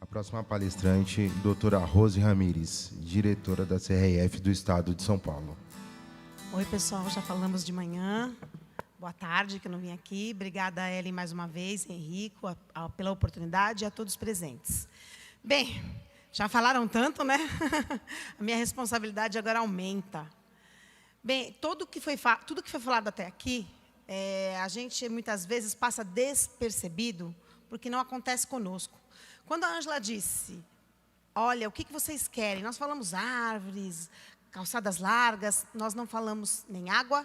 A próxima palestrante, doutora Rose Ramires, diretora da CRF do Estado de São Paulo. Oi, pessoal, já falamos de manhã. Boa tarde, que eu não vim aqui. Obrigada, Ellen, mais uma vez, Henrico, pela oportunidade e a todos presentes. Bem, já falaram tanto, né? A minha responsabilidade agora aumenta. Bem, tudo que foi falado até aqui, a gente muitas vezes passa despercebido, porque não acontece conosco. Quando a Ângela disse, olha, o que vocês querem? Nós falamos árvores, calçadas largas, nós não falamos nem água,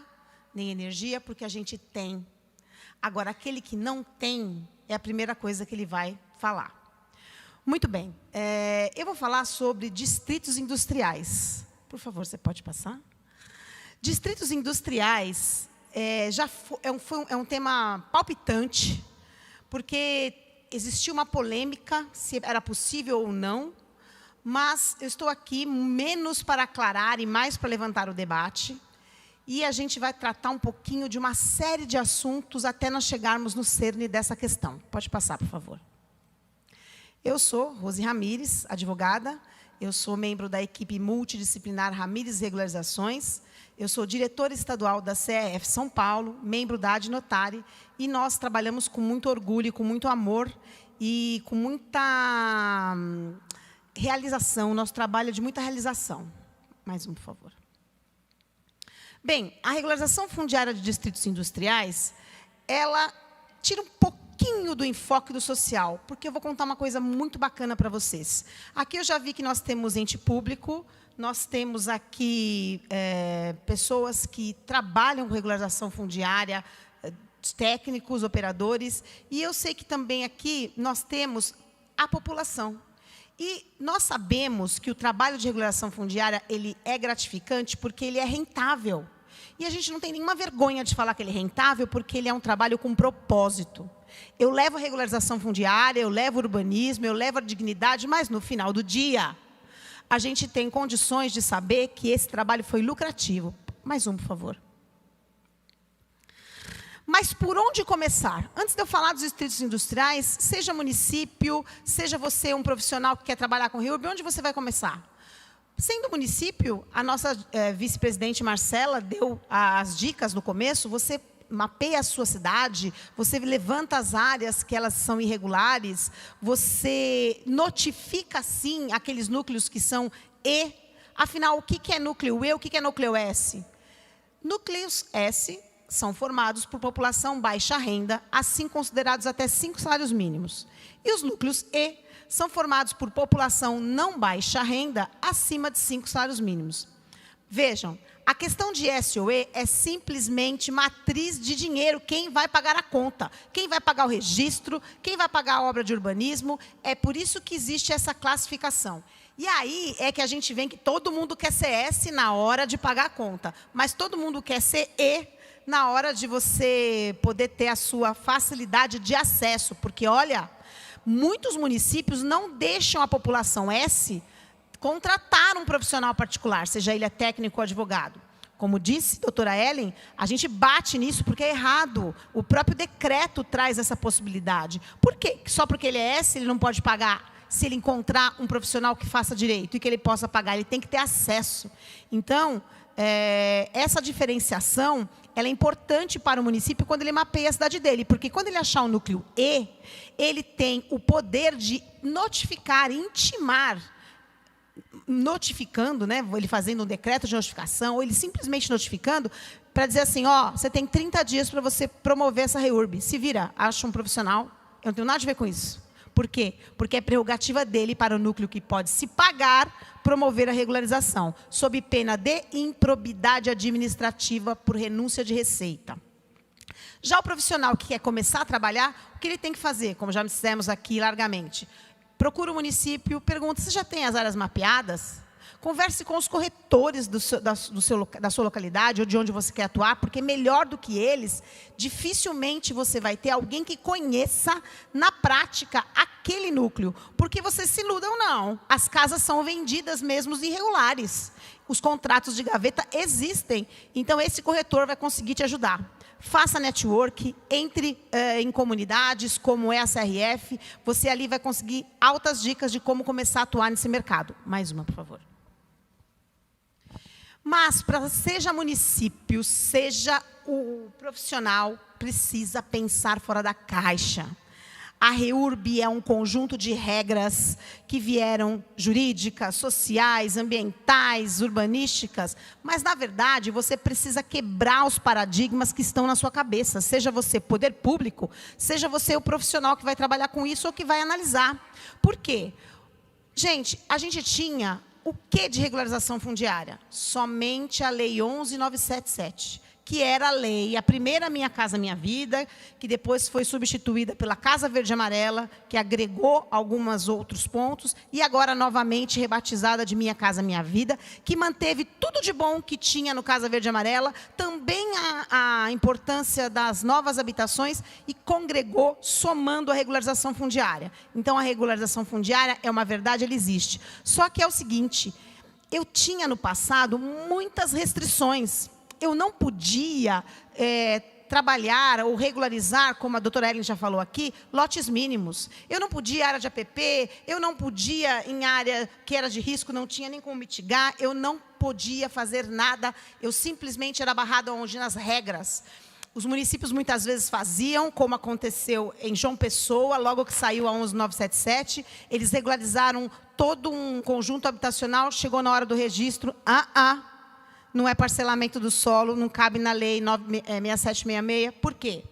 nem energia, porque a gente tem. Agora, aquele que não tem, é a primeira coisa que ele vai falar. Muito bem, eu vou falar sobre distritos industriais. Por favor, você pode passar? Distritos industriais é um tema palpitante, porque existiu uma polêmica, se era possível ou não, mas eu estou aqui menos para aclarar e mais para levantar o debate. E a gente vai tratar um pouquinho de uma série de assuntos até nós chegarmos no cerne dessa questão. Pode passar, por favor. Eu sou Rose Ramires, advogada. Eu sou membro da equipe multidisciplinar Ramires Regularizações. Eu sou diretora estadual da CRF São Paulo, membro da Adnotare, e nós trabalhamos com muito orgulho, com muito amor e com muita realização. Nosso trabalho é de muita realização. Mais um, por favor. Bem, a regularização fundiária de distritos industriais, ela tira um pouquinho do enfoque do social, porque eu vou contar uma coisa muito bacana para vocês. Aqui eu já vi que nós temos ente público, nós temos aqui pessoas que trabalham com regularização fundiária, técnicos, operadores, e eu sei que também aqui nós temos a população. E nós sabemos que o trabalho de regularização fundiária ele é gratificante porque ele é rentável. E a gente não tem nenhuma vergonha de falar que ele é rentável porque ele é um trabalho com propósito. Eu levo a regularização fundiária, eu levo o urbanismo, eu levo a dignidade, mas no final do dia, a gente tem condições de saber que esse trabalho foi lucrativo. Mais um, por favor. Mas por onde começar? Antes de eu falar dos distritos industriais, seja município, seja você um profissional que quer trabalhar com REURB, onde você vai começar? Sendo município, a nossa vice-presidente Marcela deu as dicas no começo, você mapeia a sua cidade, você levanta as áreas que elas são irregulares, você notifica, sim, aqueles núcleos que são E. Afinal, o que é núcleo E, o que é núcleo S? Núcleos S são formados por população baixa renda, assim considerados até 5 salários mínimos. E os núcleos E são formados por população não baixa renda, acima de 5 salários mínimos. Vejam, a questão de S ou E é simplesmente matriz de dinheiro. Quem vai pagar a conta? Quem vai pagar o registro? Quem vai pagar a obra de urbanismo? É por isso que existe essa classificação. E aí é que a gente vê que todo mundo quer ser S na hora de pagar a conta, mas todo mundo quer ser E na hora de você poder ter a sua facilidade de acesso. Porque, olha, muitos municípios não deixam a população S contratar um profissional particular, seja ele técnico ou advogado. Como disse a doutora Ellen, a gente bate nisso porque é errado. O próprio decreto traz essa possibilidade. Por quê? Só porque ele é S, ele não pode pagar? Se ele encontrar um profissional que faça direito e que ele possa pagar, ele tem que ter acesso. Então, essa diferenciação ela é importante para o município quando ele mapeia a cidade dele, porque quando ele achar um núcleo E, ele tem o poder de notificar, intimar, notificando, né, ele fazendo um decreto de notificação, ou ele simplesmente notificando, para dizer assim, ó, você tem 30 dias para você promover essa REURB. Se vira, acha um profissional, eu não tenho nada a ver com isso. Por quê? Porque é prerrogativa dele para o núcleo que pode se pagar promover a regularização, sob pena de improbidade administrativa por renúncia de receita. Já o profissional que quer começar a trabalhar, o que ele tem que fazer? Como já dissemos aqui largamente, procura o município, pergunta, você já tem as áreas mapeadas? Converse com os corretores da sua localidade ou de onde você quer atuar, porque melhor do que eles, dificilmente você vai ter alguém que conheça na prática aquele núcleo. Porque você se iluda ou não, as casas são vendidas mesmo irregulares. Os contratos de gaveta existem, então esse corretor vai conseguir te ajudar. faça network, entre em comunidades como é a CRF, você ali vai conseguir altas dicas de como começar a atuar nesse mercado. Mais uma, por favor. Mas, seja município, seja o profissional, precisa pensar fora da caixa. A REURB é um conjunto de regras que vieram jurídicas, sociais, ambientais, urbanísticas, mas, na verdade, você precisa quebrar os paradigmas que estão na sua cabeça, seja você poder público, seja você o profissional que vai trabalhar com isso ou que vai analisar. Por quê? Gente, a gente tinha o que de regularização fundiária? Somente a Lei 11.977. Que era a lei, a primeira Minha Casa Minha Vida, que depois foi substituída pela Casa Verde e Amarela, que agregou alguns outros pontos, e agora novamente rebatizada de Minha Casa Minha Vida, que manteve tudo de bom que tinha no Casa Verde e Amarela, também a importância das novas habitações, e congregou, somando a regularização fundiária. Então, a regularização fundiária é uma verdade, ela existe. Só que é o seguinte, eu tinha no passado muitas restrições. Eu não podia trabalhar ou regularizar, como a doutora Ellen já falou aqui, lotes mínimos. Eu não podia área de APP, eu não podia em área que era de risco, não tinha nem como mitigar, eu não podia fazer nada, eu simplesmente era barrada onde nas regras. Os municípios muitas vezes faziam, como aconteceu em João Pessoa, logo que saiu a 11.977, eles regularizaram todo um conjunto habitacional, chegou na hora do registro, não é parcelamento do solo, não cabe na Lei 6766. Por quê?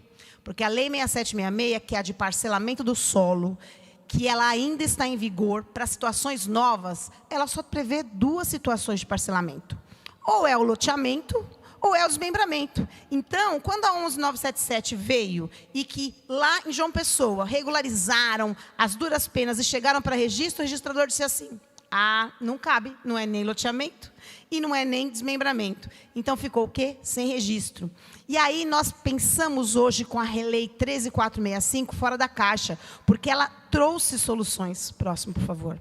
Porque a Lei 6766, que é a de parcelamento do solo, que ela ainda está em vigor para situações novas, ela só prevê 2 situações de parcelamento. Ou é o loteamento, ou é o desmembramento. Então, quando a 11.977 veio e que lá em João Pessoa regularizaram as duras penas e chegaram para registro, o registrador disse assim, não cabe, não é nem loteamento e não é nem desmembramento. Então, ficou o quê? Sem registro. E aí, nós pensamos hoje com a Lei 13.465 fora da caixa, porque ela trouxe soluções. Próximo, por favor.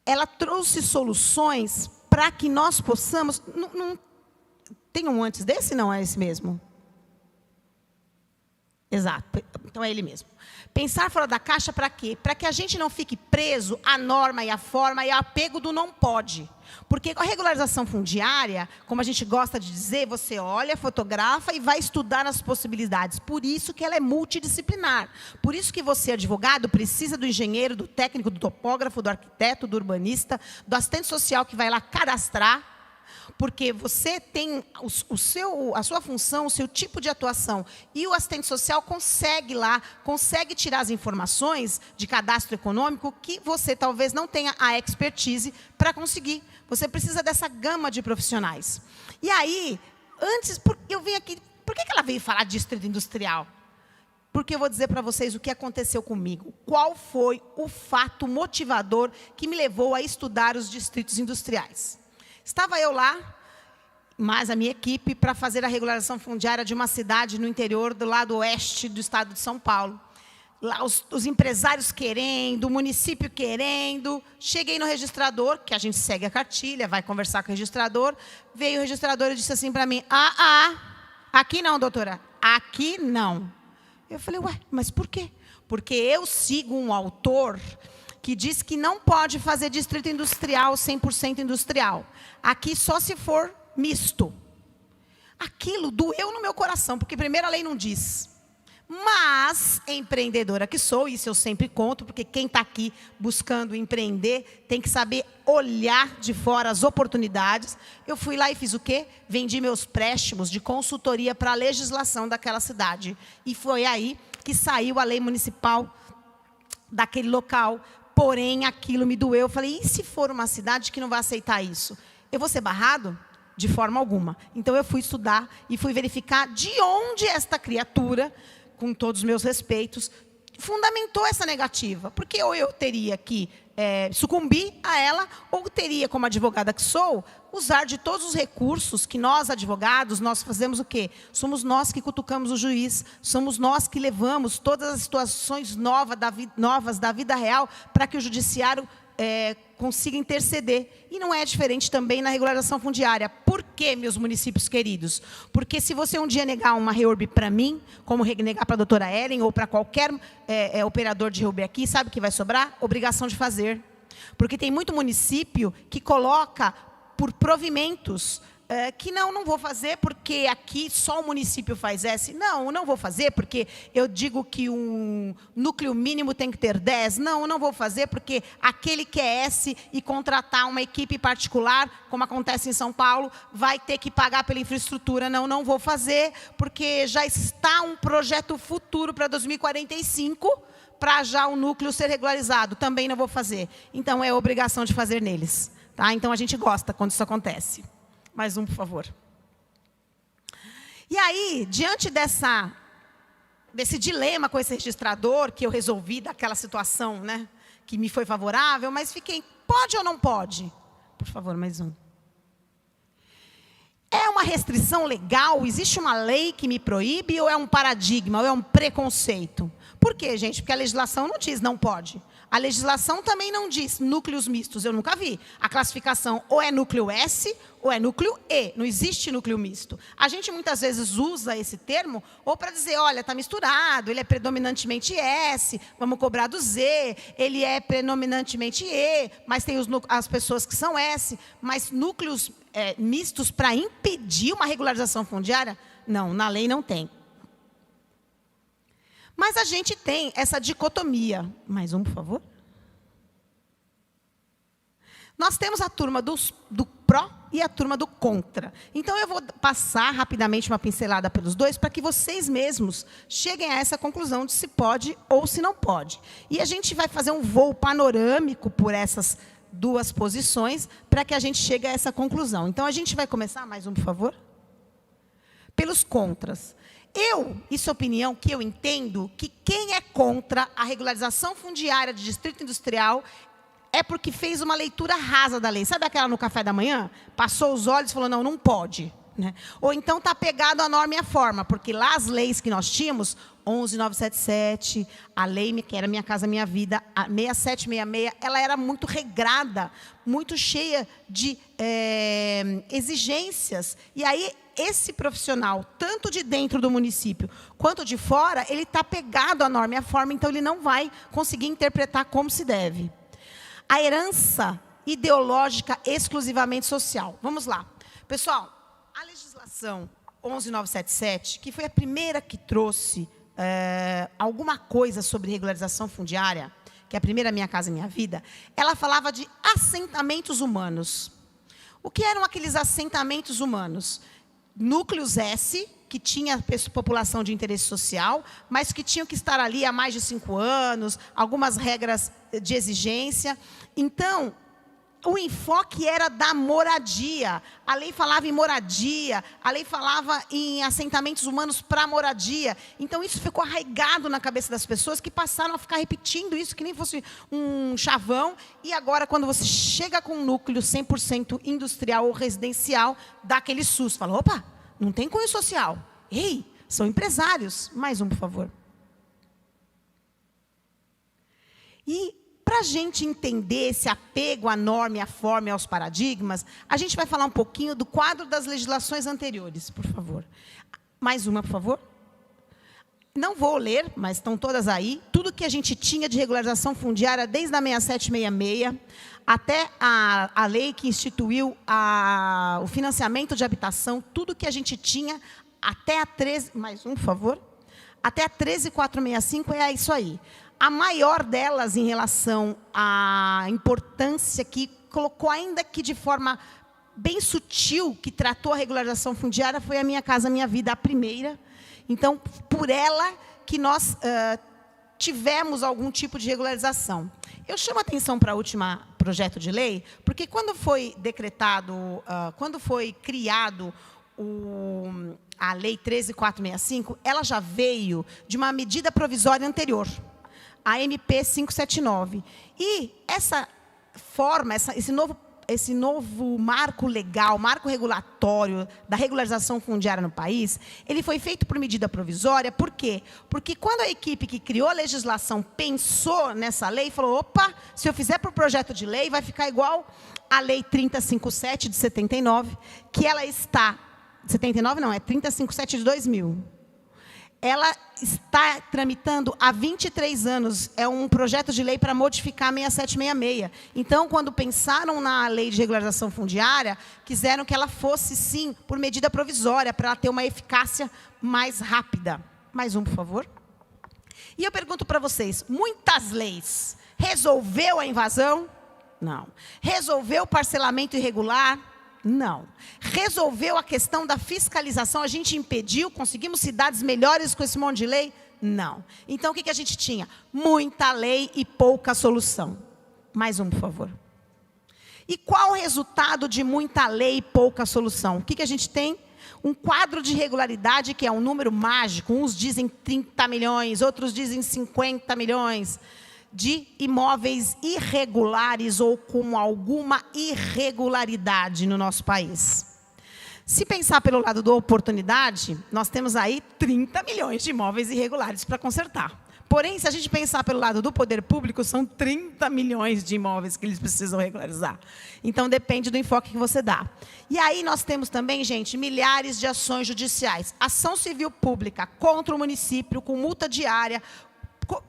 Ela trouxe soluções para que nós possamos... Tem um antes desse? Não, é esse mesmo. Exato, então é ele mesmo. Pensar fora da caixa para quê? Para que a gente não fique preso à norma e à forma e ao apego do não pode. Porque com a regularização fundiária, como a gente gosta de dizer, você olha, fotografa e vai estudar as possibilidades. Por isso que ela é multidisciplinar. Por isso que você, advogado, precisa do engenheiro, do técnico, do topógrafo, do arquiteto, do urbanista, do assistente social que vai lá cadastrar. Porque você tem a sua função, o seu tipo de atuação. E o assistente social consegue tirar as informações de cadastro econômico que você talvez não tenha a expertise para conseguir. Você precisa dessa gama de profissionais. E aí, eu vim aqui... Por que ela veio falar de distrito industrial? Porque eu vou dizer para vocês o que aconteceu comigo. Qual foi o fato motivador que me levou a estudar os distritos industriais? Estava eu lá, mais a minha equipe, para fazer a regularização fundiária de uma cidade no interior, do lado oeste do estado de São Paulo. Lá os empresários querendo, o município querendo. Cheguei no registrador, que a gente segue a cartilha, vai conversar com o registrador. Veio o registrador e disse assim para mim, aqui não, doutora, aqui não. Eu falei, ué, mas por quê? Porque eu sigo um autor que diz que não pode fazer distrito industrial 100% industrial. Aqui só se for misto. Aquilo doeu no meu coração, porque primeiro a lei não diz. Mas, empreendedora que sou, isso eu sempre conto, porque quem está aqui buscando empreender tem que saber olhar de fora as oportunidades. Eu fui lá e fiz o quê? Vendi meus préstimos de consultoria para a legislação daquela cidade. E foi aí que saiu a lei municipal daquele local. Porém, aquilo me doeu. Eu falei, e se for uma cidade que não vai aceitar isso? Eu vou ser barrado? De forma alguma. Então, eu fui estudar e fui verificar de onde esta criatura, com todos os meus respeitos, fundamentou essa negativa. Porque ou eu teria que sucumbir a ela, ou teria, como advogada que sou, usar de todos os recursos que nós, advogados, nós fazemos o quê? Somos nós que cutucamos o juiz, somos nós que levamos todas as situações novas da vida real para que o judiciário consiga interceder. E não é diferente também na regularização fundiária. Por quê, meus municípios queridos? Porque se você um dia negar uma REURB para mim, como negar para a doutora Ellen ou para qualquer operador de REURB aqui, sabe o que vai sobrar? Obrigação de fazer. Porque tem muito município que coloca por provimentos, que não vou fazer porque aqui só o município faz S. Não vou fazer porque eu digo que um núcleo mínimo tem que ter 10. Não vou fazer porque aquele que é S e contratar uma equipe particular, como acontece em São Paulo, vai ter que pagar pela infraestrutura. Não vou fazer porque já está um projeto futuro para 2045, para já o núcleo ser regularizado. Também não vou fazer. Então, é obrigação de fazer neles. Tá? Então, a gente gosta quando isso acontece. Mais um, por favor. E aí, diante desse dilema com esse registrador, que eu resolvi daquela situação, né, que me foi favorável, mas fiquei, pode ou não pode? Por favor, mais um. É uma restrição legal? Existe uma lei que me proíbe? Ou é um paradigma? Ou é um preconceito? Por quê, gente? Porque a legislação não diz não pode. A legislação também não diz núcleos mistos, eu nunca vi. A classificação ou é núcleo S ou é núcleo E, não existe núcleo misto. A gente muitas vezes usa esse termo ou para dizer, olha, está misturado, ele é predominantemente S, vamos cobrar do Z, ele é predominantemente E, mas tem as pessoas que são S, mas núcleos mistos para impedir uma regularização fundiária? Não, na lei não tem. Mas a gente tem essa dicotomia. Mais um, por favor. Nós temos a turma do pró e a turma do contra. Então, eu vou passar rapidamente uma pincelada pelos dois, para que vocês mesmos cheguem a essa conclusão de se pode ou se não pode. E a gente vai fazer um voo panorâmico por essas duas posições, para que a gente chegue a essa conclusão. Então, a gente vai começar, mais um, por favor. Pelos contras. Isso é opinião que eu entendo, que quem é contra a regularização fundiária de distrito industrial é porque fez uma leitura rasa da lei. Sabe aquela no café da manhã? Passou os olhos e falou, não pode. Né? Ou então está pegado à norma e à forma, porque lá as leis que nós tínhamos, 11.977, a lei que era Minha Casa Minha Vida, a 6766, ela era muito regrada, muito cheia de exigências. E aí, esse profissional, tanto de dentro do município quanto de fora, ele está pegado à norma e à forma, então ele não vai conseguir interpretar como se deve. A herança ideológica exclusivamente social. Vamos lá. Pessoal, a legislação 11.977, que foi a primeira que trouxe alguma coisa sobre regularização fundiária, que é a primeira Minha Casa Minha Vida, ela falava de assentamentos humanos. O que eram aqueles assentamentos humanos? Núcleos S, que tinha população de interesse social, mas que tinham que estar ali há mais de 5 anos, algumas regras de exigência. Então, o enfoque era da moradia. A lei falava em moradia, a lei falava em assentamentos humanos para moradia. Então, isso ficou arraigado na cabeça das pessoas, que passaram a ficar repetindo isso, que nem fosse um chavão. E agora, quando você chega com um núcleo 100% industrial ou residencial, dá aquele susto. Fala, opa, não tem cunho social. Ei, são empresários. Mais um, por favor. E para a gente entender esse apego à norma, à forma e aos paradigmas, a gente vai falar um pouquinho do quadro das legislações anteriores, por favor. Mais uma, por favor. Não vou ler, mas estão todas aí. Tudo que a gente tinha de regularização fundiária, desde a 6766, até a lei que instituiu o financiamento de habitação, tudo que a gente tinha, até a 13... Mais um, por favor. Até a 13.465 é isso aí. A maior delas em relação à importância que colocou, ainda que de forma bem sutil, que tratou a regularização fundiária, foi a Minha Casa Minha Vida, a primeira. Então, por ela que nós tivemos algum tipo de regularização. Eu chamo a atenção para o último projeto de lei, porque quando foi decretado, quando foi criado a Lei 13.465, ela já veio de uma medida provisória anterior, a MP 579. E essa forma, esse novo esse novo marco legal, marco regulatório da regularização fundiária no país, ele foi feito por medida provisória. Por quê? Porque quando a equipe que criou a legislação pensou nessa lei, falou, opa, se eu fizer por projeto de lei, vai ficar igual a Lei 3057 de 79, que ela está... 79 não, é 3057 de 2000. Ela está tramitando há 23 anos, é um projeto de lei para modificar a 6766. Então, quando pensaram na lei de regularização fundiária, quiseram que ela fosse, sim, por medida provisória, para ela ter uma eficácia mais rápida. Mais um, por favor. E eu pergunto para vocês, muitas leis, resolveu a invasão? Não. Resolveu o parcelamento irregular? Não. Resolveu a questão da fiscalização? A gente impediu? Conseguimos cidades melhores com esse monte de lei? Não. Então, o que a gente tinha? Muita lei e pouca solução. Mais um, por favor. E qual o resultado de muita lei e pouca solução? O que a gente tem? Um quadro de irregularidade que é um número mágico. Uns dizem 30 milhões, outros dizem 50 milhões. De imóveis irregulares ou com alguma irregularidade no nosso país. Se pensar pelo lado da oportunidade, nós temos aí 30 milhões de imóveis irregulares para consertar. Porém, se a gente pensar pelo lado do poder público, são 30 milhões de imóveis que eles precisam regularizar. Então, depende do enfoque que você dá. E aí nós temos também, gente, milhares de ações judiciais. Ação civil pública contra o município, com multa diária,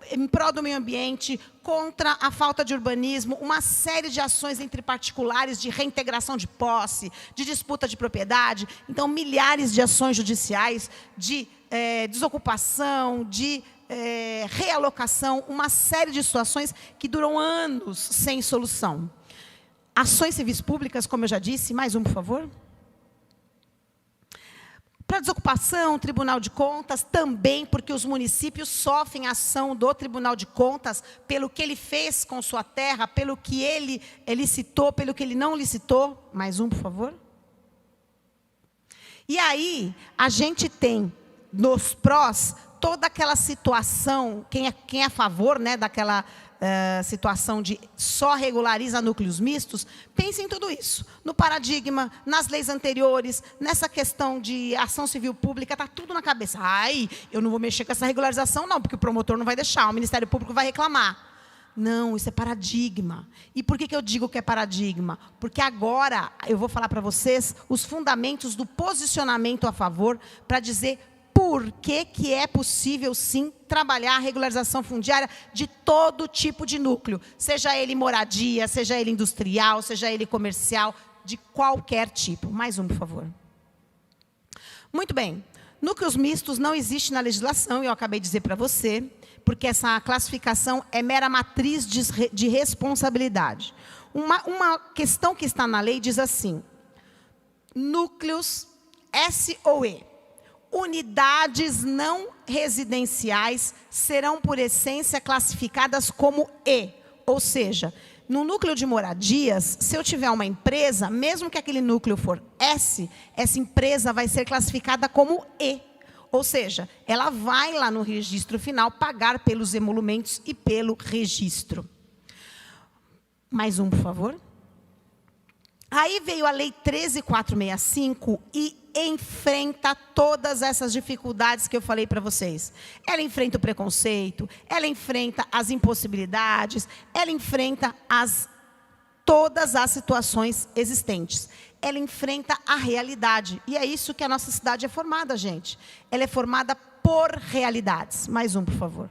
em prol do meio ambiente, contra a falta de urbanismo, uma série de ações entre particulares de reintegração de posse, de disputa de propriedade. Então, milhares de ações judiciais de desocupação, de realocação, uma série de situações que duram anos sem solução. Ações civis públicas, como eu já disse, mais um, por favor. Para desocupação, Tribunal de Contas, também porque os municípios sofrem a ação do Tribunal de Contas pelo que ele fez com sua terra, pelo que ele licitou, pelo que ele não licitou. Mais um, por favor. E aí, a gente tem, nos prós, toda aquela situação, quem é a favor, né, daquela situação de só regulariza núcleos mistos, pense em tudo isso. No paradigma, nas leis anteriores, nessa questão de ação civil pública, está tudo na cabeça. Ai, eu não vou mexer com essa regularização, não, porque o promotor não vai deixar, o Ministério Público vai reclamar. Não, isso é paradigma. E por que eu digo que é paradigma? Porque agora eu vou falar para vocês os fundamentos do posicionamento a favor para dizer por que é possível, sim, trabalhar a regularização fundiária de todo tipo de núcleo, seja ele moradia, seja ele industrial, seja ele comercial, de qualquer tipo. Mais um, por favor. Muito bem. Núcleos mistos não existe na legislação, eu acabei de dizer para você, porque essa classificação é mera matriz de responsabilidade. Uma questão que está na lei diz assim, núcleos S ou E. Unidades não residenciais serão, por essência, classificadas como E. Ou seja, no núcleo de moradias, se eu tiver uma empresa, mesmo que aquele núcleo for S, essa empresa vai ser classificada como E. Ou seja, ela vai lá no registro final pagar pelos emolumentos e pelo registro. Mais um, por favor. Aí veio a Lei 13.465 e enfrenta todas essas dificuldades que eu falei para vocês. Ela enfrenta o preconceito, ela enfrenta as impossibilidades, ela enfrenta todas as situações existentes. Ela enfrenta a realidade. E é isso que a nossa cidade é formada, gente. Ela é formada por realidades. Mais um, por favor.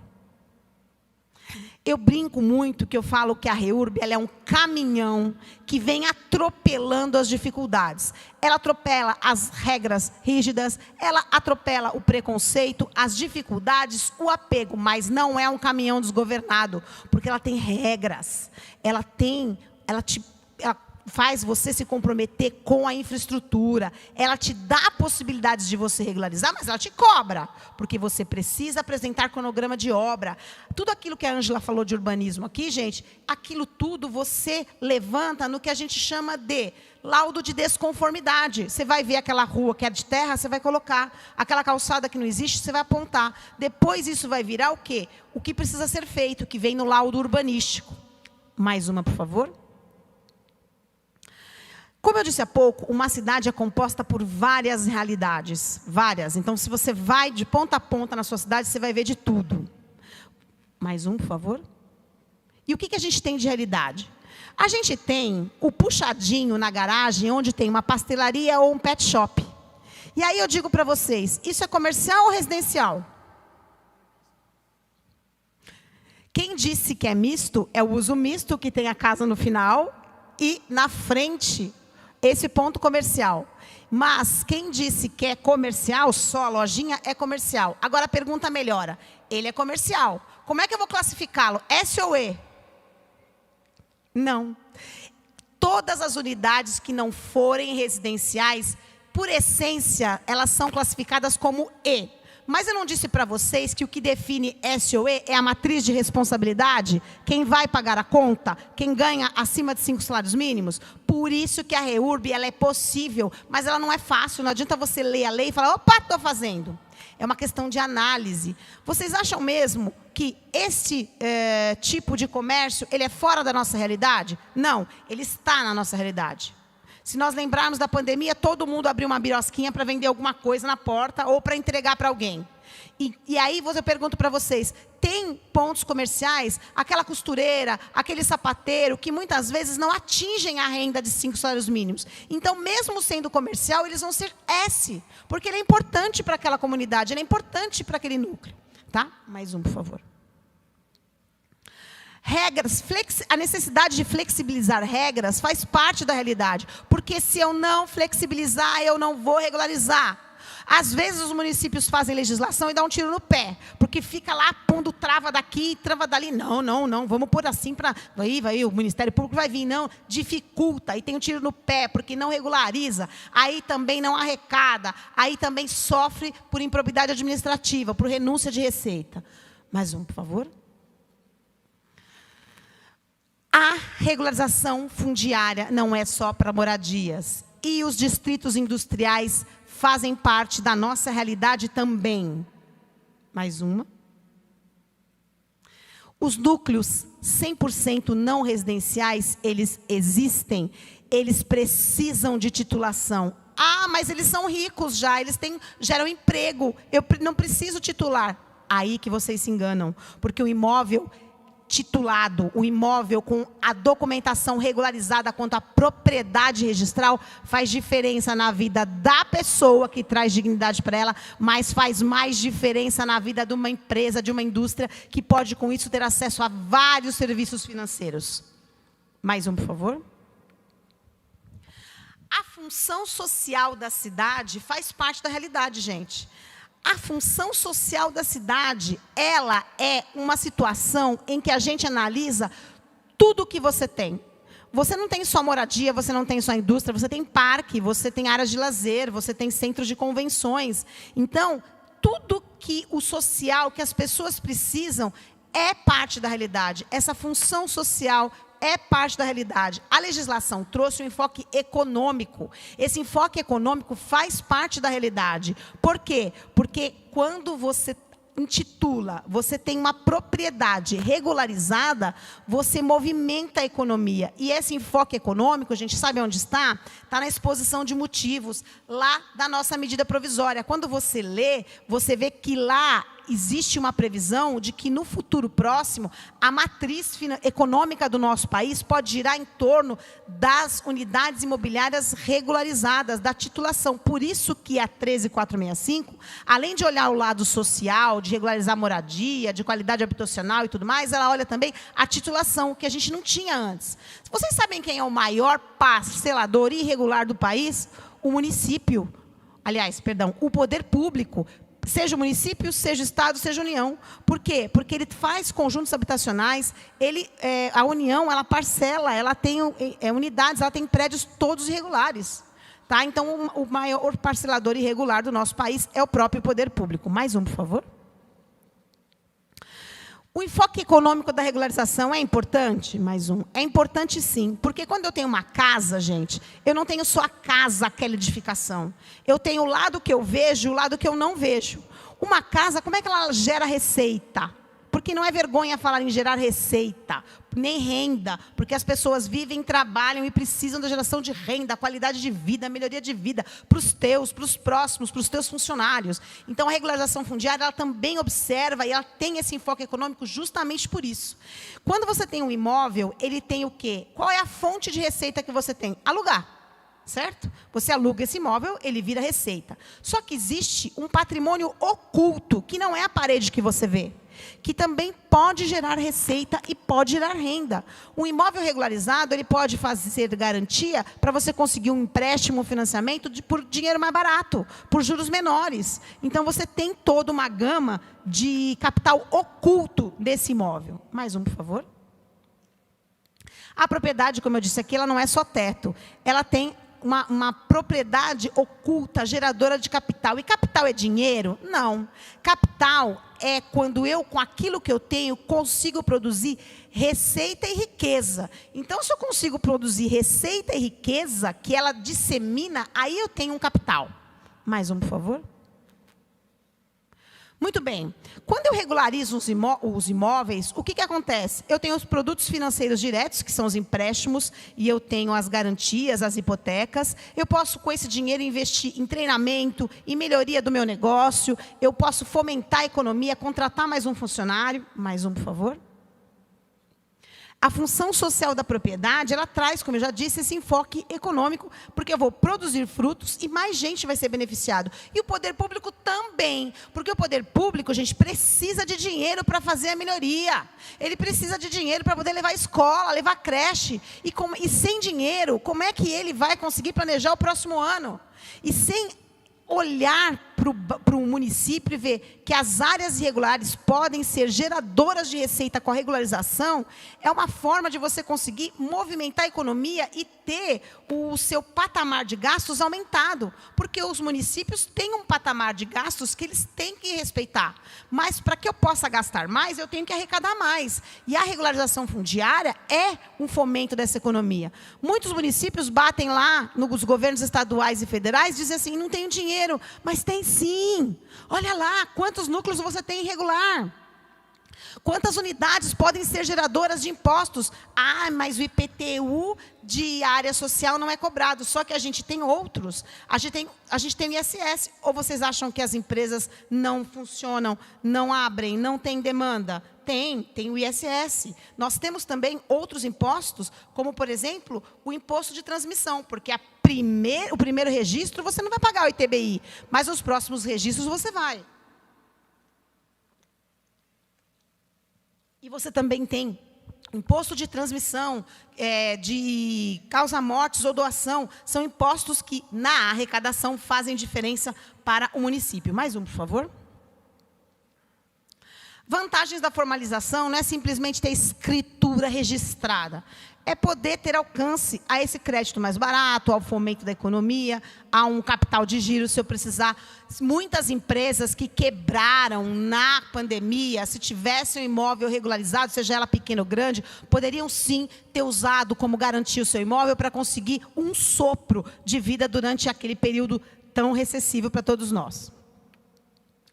Eu brinco muito que eu falo que a REURB ela é um caminhão que vem atropelando as dificuldades. Ela atropela as regras rígidas, ela atropela o preconceito, as dificuldades, o apego, mas não é um caminhão desgovernado, porque ela tem regras, ela faz você se comprometer com a infraestrutura, ela te dá possibilidades de você regularizar, mas ela te cobra, porque você precisa apresentar cronograma de obra. Tudo aquilo que a Ângela falou de urbanismo aqui, gente, aquilo tudo você levanta no que a gente chama de laudo de desconformidade. Você vai ver aquela rua que é de terra, você vai colocar. Aquela calçada que não existe, você vai apontar. Depois isso vai virar o quê? O que precisa ser feito, que vem no laudo urbanístico. Mais uma, por favor. Como eu disse há pouco, uma cidade é composta por várias realidades. Várias. Então, se você vai de ponta a ponta na sua cidade, você vai ver de tudo. Mais um, por favor. E o que a gente tem de realidade? A gente tem o puxadinho na garagem, onde tem uma pastelaria ou um pet shop. E aí eu digo para vocês, isso é comercial ou residencial? Quem disse que é misto, é o uso misto, que tem a casa no final e na frente esse ponto comercial. Mas quem disse que é comercial, só a lojinha, é comercial. Agora a pergunta melhora. Ele é comercial. Como é que eu vou classificá-lo? S ou E? Não. Todas as unidades que não forem residenciais, por essência, elas são classificadas como E. Mas eu não disse para vocês que o que define S ou E é a matriz de responsabilidade? Quem vai pagar a conta? Quem ganha acima de 5 salários mínimos? Por isso que a REURB ela é possível, mas ela não é fácil. Não adianta você ler a lei e falar, opa, estou fazendo. É uma questão de análise. Vocês acham mesmo que esse tipo de comércio ele é fora da nossa realidade? Não, ele está na nossa realidade. Se nós lembrarmos da pandemia, todo mundo abriu uma birosquinha para vender alguma coisa na porta ou para entregar para alguém. E aí eu pergunto para vocês, tem pontos comerciais, aquela costureira, aquele sapateiro, que muitas vezes não atingem a renda de 5 salários mínimos. Então, mesmo sendo comercial, eles vão ser S, porque ele é importante para aquela comunidade, ele é importante para aquele núcleo. Tá? Mais um, por favor. Regras, a necessidade de flexibilizar regras faz parte da realidade. Porque se eu não flexibilizar, eu não vou regularizar. Às vezes os municípios fazem legislação e dão um tiro no pé. Porque fica lá pondo trava daqui, trava dali. Não, vamos pôr assim para... Vai, o Ministério Público vai vir. Não, dificulta. Aí tem um tiro no pé, porque não regulariza. Aí também não arrecada. Aí também sofre por improbidade administrativa, por renúncia de receita. Mais um, por favor. A regularização fundiária não é só para moradias. E os distritos industriais fazem parte da nossa realidade também. Mais uma. Os núcleos 100% não residenciais, eles existem. Eles precisam de titulação. Ah, mas eles são ricos já, geram emprego. Eu não preciso titular. Aí que vocês se enganam. Porque o imóvel titulado, o imóvel com a documentação regularizada quanto à propriedade registral, faz diferença na vida da pessoa, que traz dignidade para ela, mas faz mais diferença na vida de uma empresa, de uma indústria, que pode, com isso, ter acesso a vários serviços financeiros. Mais um, por favor. A função social da cidade faz parte da realidade, gente. A função social da cidade, ela é uma situação em que a gente analisa tudo o que você tem. Você não tem só moradia, você não tem só indústria, você tem parque, você tem áreas de lazer, você tem centros de convenções. Então, tudo que o social, que as pessoas precisam, é parte da realidade. Essa função social é parte da realidade. A legislação trouxe um enfoque econômico. Esse enfoque econômico faz parte da realidade. Por quê? Porque quando você intitula, você tem uma propriedade regularizada, você movimenta a economia. E esse enfoque econômico, a gente sabe onde está? Está na exposição de motivos, lá da nossa medida provisória. Quando você lê, você vê que lá existe uma previsão de que, no futuro próximo, a matriz econômica do nosso país pode girar em torno das unidades imobiliárias regularizadas, da titulação. Por isso que a 13465, além de olhar o lado social, de regularizar a moradia, de qualidade habitacional e tudo mais, ela olha também a titulação, que a gente não tinha antes. Vocês sabem quem é o maior parcelador irregular do país? O município. Aliás, perdão, o poder público. Seja o município, seja o Estado, seja a União. Por quê? Porque ele faz conjuntos habitacionais, a União, ela parcela, ela tem unidades, ela tem prédios todos irregulares. Tá? Então, o maior parcelador irregular do nosso país é o próprio poder público. Mais um, por favor. O enfoque econômico da regularização é importante? Mais um. É importante, sim. Porque quando eu tenho uma casa, gente, eu não tenho só a casa, aquela edificação. Eu tenho o lado que eu vejo e o lado que eu não vejo. Uma casa, como é que ela gera receita? Porque não é vergonha falar em gerar receita, nem renda, porque as pessoas vivem, trabalham e precisam da geração de renda, qualidade de vida, melhoria de vida, para os teus, para os próximos, para os teus funcionários. Então, a regularização fundiária, ela também observa e ela tem esse enfoque econômico justamente por isso. Quando você tem um imóvel, ele tem o quê? Qual é a fonte de receita que você tem? Alugar. Certo? Você aluga esse imóvel, ele vira receita. Só que existe um patrimônio oculto, que não é a parede que você vê, que também pode gerar receita e pode gerar renda. Um imóvel regularizado, ele pode fazer garantia para você conseguir um empréstimo, um financiamento por dinheiro mais barato, por juros menores. Então, você tem toda uma gama de capital oculto desse imóvel. Mais um, por favor. A propriedade, como eu disse aqui, ela não é só teto. Ela tem uma propriedade oculta, geradora de capital. E capital é dinheiro? Não. Capital é quando eu, com aquilo que eu tenho, consigo produzir receita e riqueza. Então, se eu consigo produzir receita e riqueza, que ela dissemina, aí eu tenho um capital. Mais um, por favor. Muito bem. Quando eu regularizo os imóveis, o que acontece? Eu tenho os produtos financeiros diretos, que são os empréstimos, e eu tenho as garantias, as hipotecas. Eu posso, com esse dinheiro, investir em treinamento, em melhoria do meu negócio. Eu posso fomentar a economia, contratar mais um funcionário. Mais um, por favor. A função social da propriedade, ela traz, como eu já disse, esse enfoque econômico, porque eu vou produzir frutos e mais gente vai ser beneficiado. E o poder público também, porque o poder público, gente, precisa de dinheiro para fazer a melhoria. Ele precisa de dinheiro para poder levar a escola, levar a creche. E sem dinheiro, como é que ele vai conseguir planejar o próximo ano? E sem olhar para o município e ver que as áreas irregulares podem ser geradoras de receita com a regularização, é uma forma de você conseguir movimentar a economia e ter o seu patamar de gastos aumentado. Porque os municípios têm um patamar de gastos que eles têm que respeitar. Mas, para que eu possa gastar mais, eu tenho que arrecadar mais. E a regularização fundiária é um fomento dessa economia. Muitos municípios batem lá nos governos estaduais e federais e dizem assim, não tenho dinheiro, mas tem sim. Olha lá, quantos núcleos você tem irregular. Quantas unidades podem ser geradoras de impostos? Ah, mas o IPTU de área social não é cobrado, só que a gente tem outros. A gente tem o ISS. Ou vocês acham que as empresas não funcionam, não abrem, não têm demanda? Tem o ISS. Nós temos também outros impostos, como, por exemplo, o imposto de transmissão, porque o primeiro registro você não vai pagar o ITBI, mas os próximos registros você vai. E você também tem imposto de transmissão, de causa-mortes ou doação. São impostos que, na arrecadação, fazem diferença para o município. Mais um, por favor. Vantagens da formalização não é simplesmente ter escritura registrada. É poder ter alcance a esse crédito mais barato, ao fomento da economia, a um capital de giro, se eu precisar. Muitas empresas que quebraram na pandemia, se tivessem um imóvel regularizado, seja ela pequeno ou grande, poderiam sim ter usado como garantia o seu imóvel para conseguir um sopro de vida durante aquele período tão recessivo para todos nós.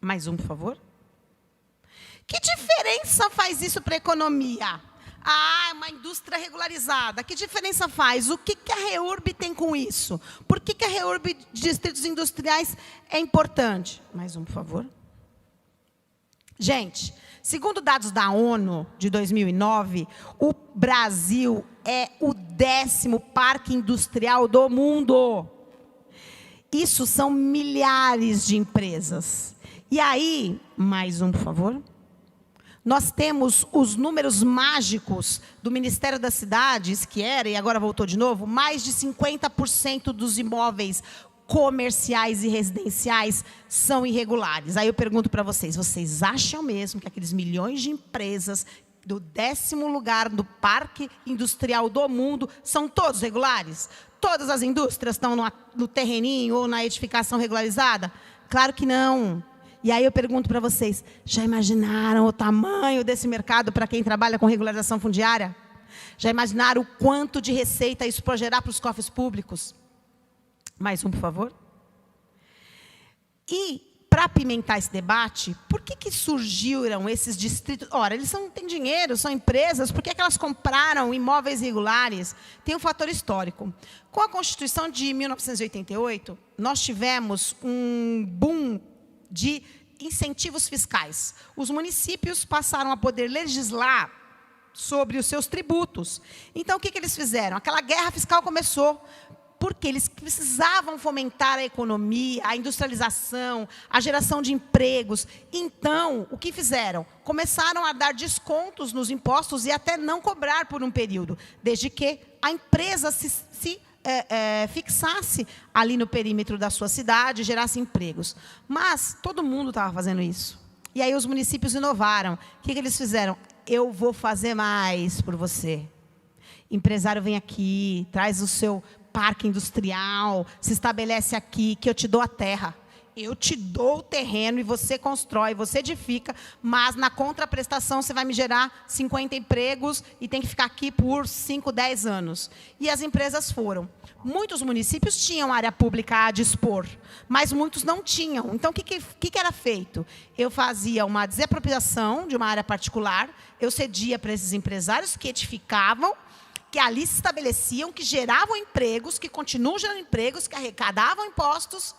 Mais um, por favor. Que diferença faz isso para a economia? Ah, uma indústria regularizada. Que diferença faz? O que a REURB tem com isso? Por que a REURB de distritos industriais é importante? Mais um, por favor. Gente, segundo dados da ONU de 2009, o Brasil é o 10º parque industrial do mundo. Isso são milhares de empresas. E aí, mais um, por favor. Nós temos os números mágicos do Ministério das Cidades, que era, e agora voltou de novo, mais de 50% dos imóveis comerciais e residenciais são irregulares. Aí eu pergunto para vocês, vocês acham mesmo que aqueles milhões de empresas do 10º lugar do parque industrial do mundo são todos regulares? Todas as indústrias estão no terreninho ou na edificação regularizada? Claro que não. E aí eu pergunto para vocês, já imaginaram o tamanho desse mercado para quem trabalha com regularização fundiária? Já imaginaram o quanto de receita isso pode gerar para os cofres públicos? Mais um, por favor. E para apimentar esse debate, por que surgiram esses distritos? Ora, eles têm dinheiro, são empresas, por que elas compraram imóveis irregulares? Tem um fator histórico. Com a Constituição de 1988, nós tivemos um boom de incentivos fiscais. Os municípios passaram a poder legislar sobre os seus tributos. Então, o que eles fizeram? Aquela guerra fiscal começou, porque eles precisavam fomentar a economia, a industrialização, a geração de empregos. Então, o que fizeram? Começaram a dar descontos nos impostos e até não cobrar por um período, desde que a empresa se fixasse ali no perímetro da sua cidade, gerasse empregos. Mas todo mundo estava fazendo isso. E aí os municípios inovaram. O que eles fizeram? Eu vou fazer mais por você. Empresário vem aqui, traz o seu parque industrial, se estabelece aqui, que eu te dou a terra. Eu te dou o terreno e você constrói, você edifica, mas na contraprestação você vai me gerar 50 empregos e tem que ficar aqui por 5, 10 anos. E as empresas foram. Muitos municípios tinham área pública a dispor, mas muitos não tinham. Então, o que era feito? Eu fazia uma desapropriação de uma área particular, eu cedia para esses empresários que edificavam, que ali se estabeleciam, que geravam empregos, que continuam gerando empregos, que arrecadavam impostos,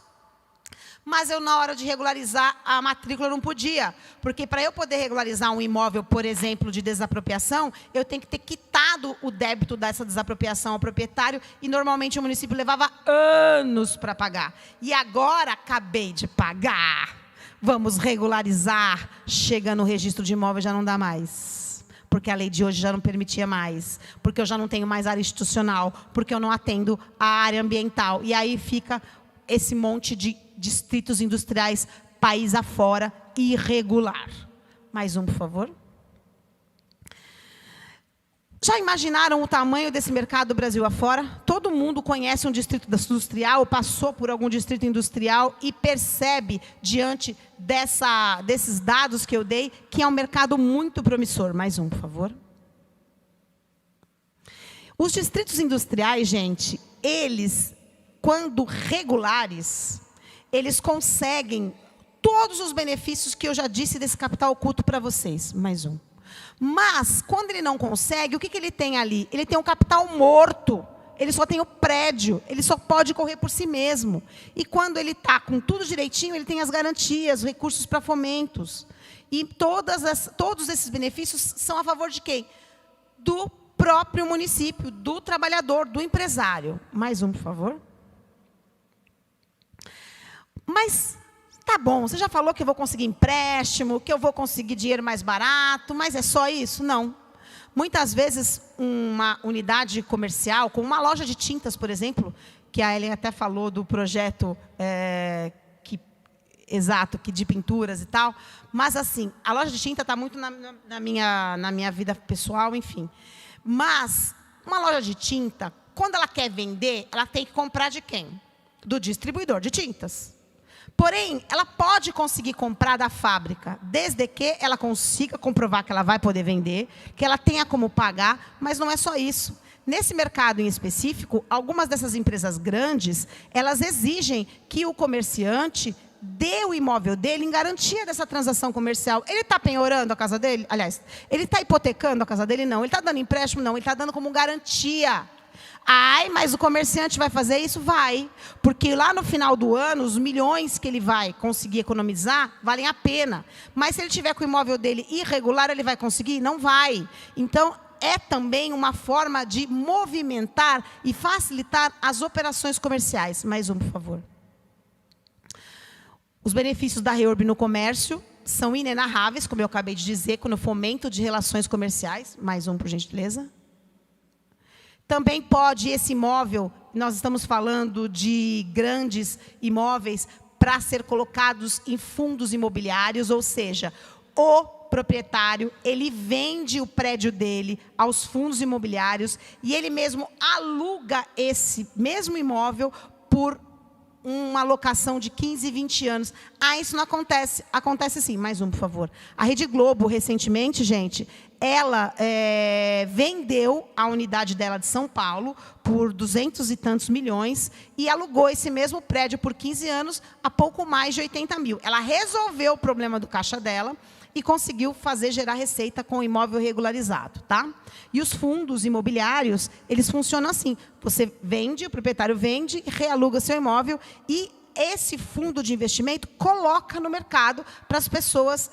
mas eu, na hora de regularizar a matrícula, não podia. Porque, para eu poder regularizar um imóvel, por exemplo, de desapropriação, eu tenho que ter quitado o débito dessa desapropriação ao proprietário, e, normalmente, o município levava anos para pagar. E agora, acabei de pagar, vamos regularizar, chega no registro de imóvel, já não dá mais. Porque a lei de hoje já não permitia mais, porque eu já não tenho mais área institucional, porque eu não atendo a área ambiental. E aí fica esse monte de distritos industriais, país afora, irregular. Mais um, por favor. Já imaginaram o tamanho desse mercado Brasil afora? Todo mundo conhece um distrito industrial, passou por algum distrito industrial e percebe, diante desses dados que eu dei, que é um mercado muito promissor. Mais um, por favor. Os distritos industriais, gente, eles, quando regulares, eles conseguem todos os benefícios que eu já disse desse capital oculto para vocês. Mais um. Mas, quando ele não consegue, o que ele tem ali? Ele tem um capital morto. Ele só tem o prédio. Ele só pode correr por si mesmo. E quando ele está com tudo direitinho, ele tem as garantias, os recursos para fomentos. E todos esses benefícios são a favor de quem? Do próprio município, do trabalhador, do empresário. Mais um, por favor. Mas, tá bom, você já falou que eu vou conseguir empréstimo, que eu vou conseguir dinheiro mais barato, mas é só isso? Não. Muitas vezes, uma unidade comercial, como uma loja de tintas, por exemplo, que a Ellen até falou do projeto que de pinturas e tal, mas, assim, a loja de tinta está muito na minha vida pessoal, enfim. Mas, uma loja de tinta, quando ela quer vender, ela tem que comprar de quem? Do distribuidor de tintas. Porém, ela pode conseguir comprar da fábrica, desde que ela consiga comprovar que ela vai poder vender, que ela tenha como pagar, mas não é só isso. Nesse mercado em específico, algumas dessas empresas grandes, elas exigem que o comerciante dê o imóvel dele em garantia dessa transação comercial. Ele está penhorando a casa dele? Aliás, ele está hipotecando a casa dele? Não. Ele está dando empréstimo? Não. Ele está dando como garantia. Ai, mas o comerciante vai fazer isso? Vai. Porque lá no final do ano, os milhões que ele vai conseguir economizar valem a pena. Mas se ele tiver com o imóvel dele irregular, ele vai conseguir? Não vai. Então, é também uma forma de movimentar e facilitar as operações comerciais. Mais um, por favor. Os benefícios da REURB no comércio são inenarráveis, como eu acabei de dizer, no fomento de relações comerciais. Mais um, por gentileza. Também pode esse imóvel, nós estamos falando de grandes imóveis, para ser colocados em fundos imobiliários, ou seja, o proprietário, ele vende o prédio dele aos fundos imobiliários e ele mesmo aluga esse mesmo imóvel por uma locação de 15, 20 anos. Ah, isso não acontece. Acontece sim. Mais um, por favor. A Rede Globo, recentemente, gente, ela vendeu a unidade dela de São Paulo por 200 e tantos milhões e alugou esse mesmo prédio por 15 anos a pouco mais de 80 mil. Ela resolveu o problema do caixa dela e conseguiu gerar receita com o imóvel regularizado, tá? E os fundos imobiliários, eles funcionam assim. Você vende, o proprietário vende, realuga seu imóvel e esse fundo de investimento coloca no mercado para as pessoas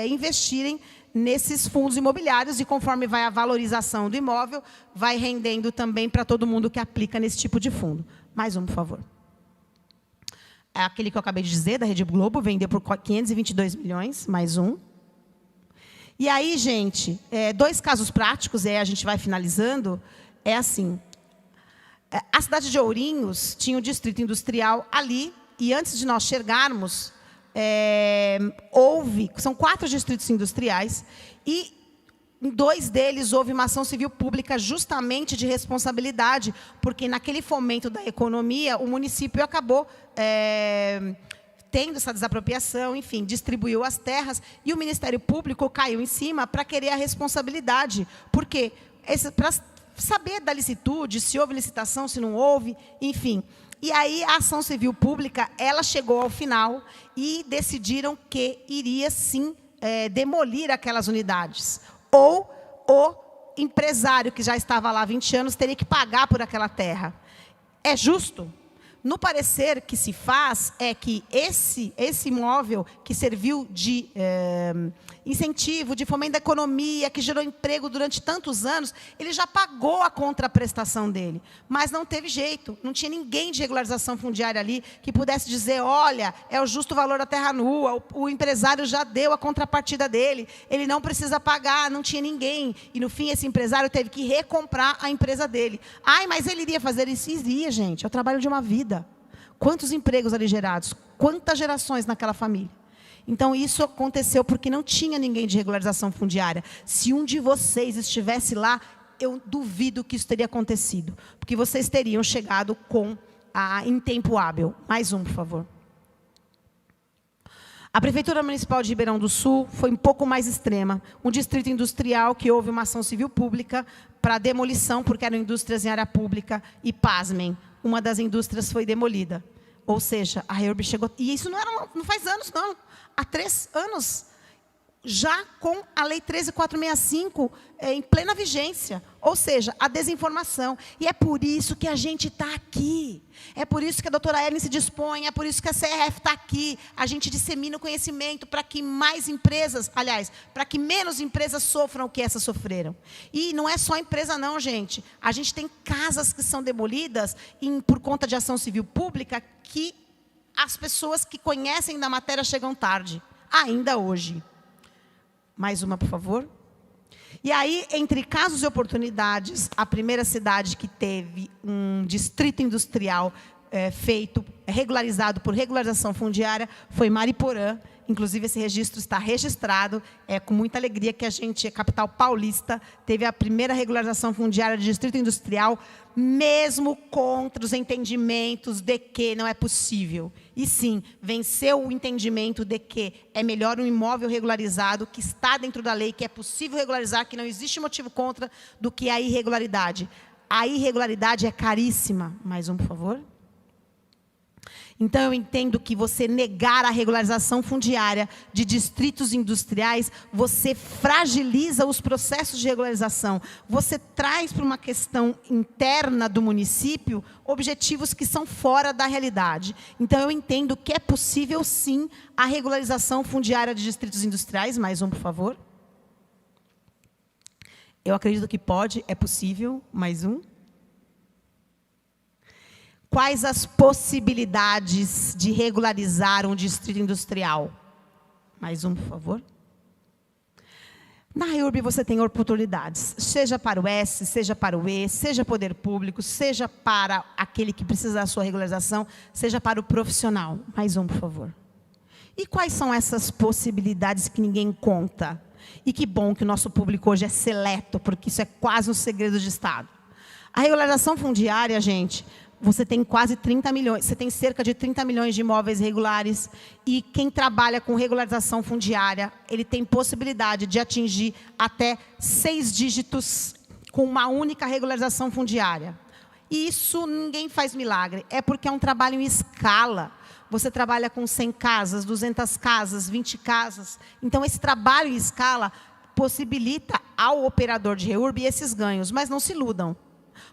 investirem nesses fundos imobiliários e conforme vai a valorização do imóvel, vai rendendo também para todo mundo que aplica nesse tipo de fundo. Mais um, por favor. É aquele que eu acabei de dizer, da Rede Globo, vendeu por 522 milhões, mais um. E aí, gente, 2 casos práticos, a gente vai finalizando, é assim, a cidade de Ourinhos tinha um distrito industrial ali, e antes de nós chegarmos, são 4 distritos industriais, e em 2 deles houve uma ação civil pública justamente de responsabilidade, porque naquele fomento da economia, o município acabou tendo essa desapropriação, enfim, distribuiu as terras, e o Ministério Público caiu em cima para querer a responsabilidade. Por quê? Para saber da licitude, se houve licitação, se não houve, enfim. E aí a ação civil pública, ela chegou ao final e decidiram que iria, sim, demolir aquelas unidades. Ou o empresário que já estava lá há 20 anos teria que pagar por aquela terra. É justo? No parecer que se faz é que esse imóvel que serviu de incentivo, de fomento da economia, que gerou emprego durante tantos anos, ele já pagou a contraprestação dele. Mas não teve jeito, não tinha ninguém de regularização fundiária ali que pudesse dizer, olha, é o justo valor da terra nua, o empresário já deu a contrapartida dele, ele não precisa pagar, não tinha ninguém. E, no fim, esse empresário teve que recomprar a empresa dele. Ai, mas ele iria fazer isso? Iria, gente, é o trabalho de uma vida. Quantos empregos ali gerados? Quantas gerações naquela família? Então, isso aconteceu porque não tinha ninguém de regularização fundiária. Se um de vocês estivesse lá, eu duvido que isso teria acontecido. Porque vocês teriam chegado em tempo hábil. Mais um, por favor. A Prefeitura Municipal de Ribeirão do Sul foi um pouco mais extrema. Um distrito industrial que houve uma ação civil pública para demolição, porque eram indústrias em área pública. E, pasmem, uma das indústrias foi demolida. Ou seja, a REURB chegou... E isso não faz anos, não. Há 3 anos, já com a Lei 13.465 em plena vigência. Ou seja, a desinformação. E é por isso que a gente está aqui. É por isso que a doutora Ellen se dispõe, é por isso que a CRF está aqui. A gente dissemina o conhecimento para que mais empresas, aliás, para que menos empresas sofram o que essas sofreram. E não é só empresa não, gente. A gente tem casas que são demolidas por conta de ação civil pública que as pessoas que conhecem da matéria chegam tarde, ainda hoje. Mais uma, por favor. E aí, entre casos e oportunidades, a primeira cidade que teve um distrito industrial regularizado por regularização fundiária foi Mariporã. Inclusive, esse registro está registrado. É com muita alegria que a capital paulista, teve a primeira regularização fundiária de distrito industrial, mesmo contra os entendimentos de que não é possível. E sim, venceu o entendimento de que é melhor um imóvel regularizado, que está dentro da lei, que é possível regularizar, que não existe motivo contra, do que a irregularidade. A irregularidade é caríssima. Mais um, por favor. Então, eu entendo que você negar a regularização fundiária de distritos industriais, você fragiliza os processos de regularização. Você traz para uma questão interna do município objetivos que são fora da realidade. Então, eu entendo que é possível, sim, a regularização fundiária de distritos industriais. Mais um, por favor. Eu acredito que pode, é possível. Mais um. Quais as possibilidades de regularizar um distrito industrial? Mais um, por favor. Na REURB você tem oportunidades, seja para o S, seja para o E, seja poder público, seja para aquele que precisa da sua regularização, seja para o profissional. Mais um, por favor. E quais são essas possibilidades que ninguém conta? E que bom que o nosso público hoje é seleto, porque isso é quase um segredo de Estado. A regularização fundiária, gente, você tem quase 30 milhões, você tem cerca de 30 milhões de imóveis regulares, e quem trabalha com regularização fundiária, ele tem possibilidade de atingir até 6 dígitos com uma única regularização fundiária. E isso ninguém faz milagre, é porque é um trabalho em escala. Você trabalha com 100 casas, 200 casas, 20 casas. Então, esse trabalho em escala possibilita ao operador de REURB esses ganhos, mas não se iludam,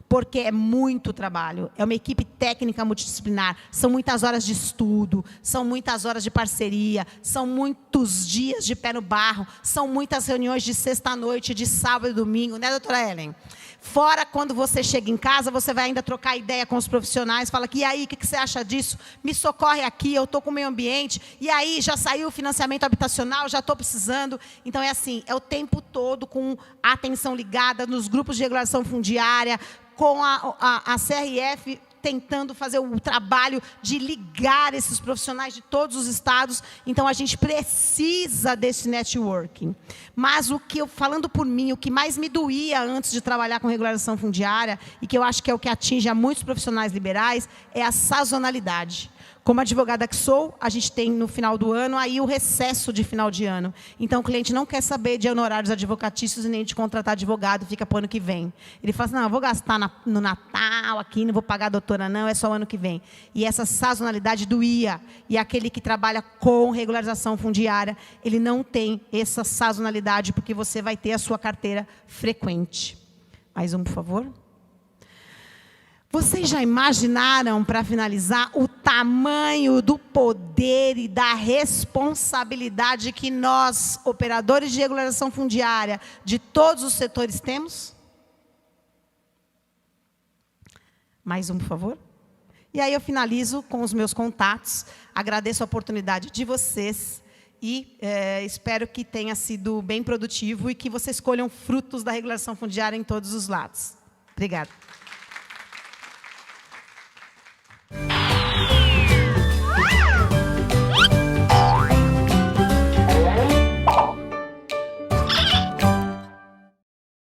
porque é muito trabalho, é uma equipe técnica multidisciplinar, são muitas horas de estudo, são muitas horas de parceria, são muitos dias de pé no barro, são muitas reuniões de sexta-noite, de sábado e domingo, né, doutora Ellen? Fora, quando você chega em casa, você vai ainda trocar ideia com os profissionais, fala que, e aí, o que você acha disso? Me socorre aqui, eu estou com o meio ambiente, e aí, já saiu o financiamento habitacional, já estou precisando. Então, é assim, é o tempo todo com a atenção ligada nos grupos de regulação fundiária, com a CRF tentando fazer o trabalho de ligar esses profissionais de todos os estados. Então, a gente precisa desse networking. Mas, falando por mim, o que mais me doía antes de trabalhar com regularização fundiária, e que eu acho que é o que atinge a muitos profissionais liberais, é a sazonalidade. Como advogada que sou, a gente tem no final do ano aí o recesso de final de ano. Então, o cliente não quer saber de honorários advocatícios e nem de contratar advogado, fica para o ano que vem. Ele fala assim, não, eu vou gastar no Natal aqui, não vou pagar a doutora não, é só o ano que vem. E essa sazonalidade doía. E aquele que trabalha com regularização fundiária, ele não tem essa sazonalidade, porque você vai ter a sua carteira frequente. Mais um, por favor. Vocês já imaginaram, para finalizar, o tamanho do poder e da responsabilidade que nós, operadores de regularização fundiária, de todos os setores, temos? Mais um, por favor. E aí eu finalizo com os meus contatos. Agradeço a oportunidade de vocês e espero que tenha sido bem produtivo e que vocês colham frutos da regularização fundiária em todos os lados. Obrigada.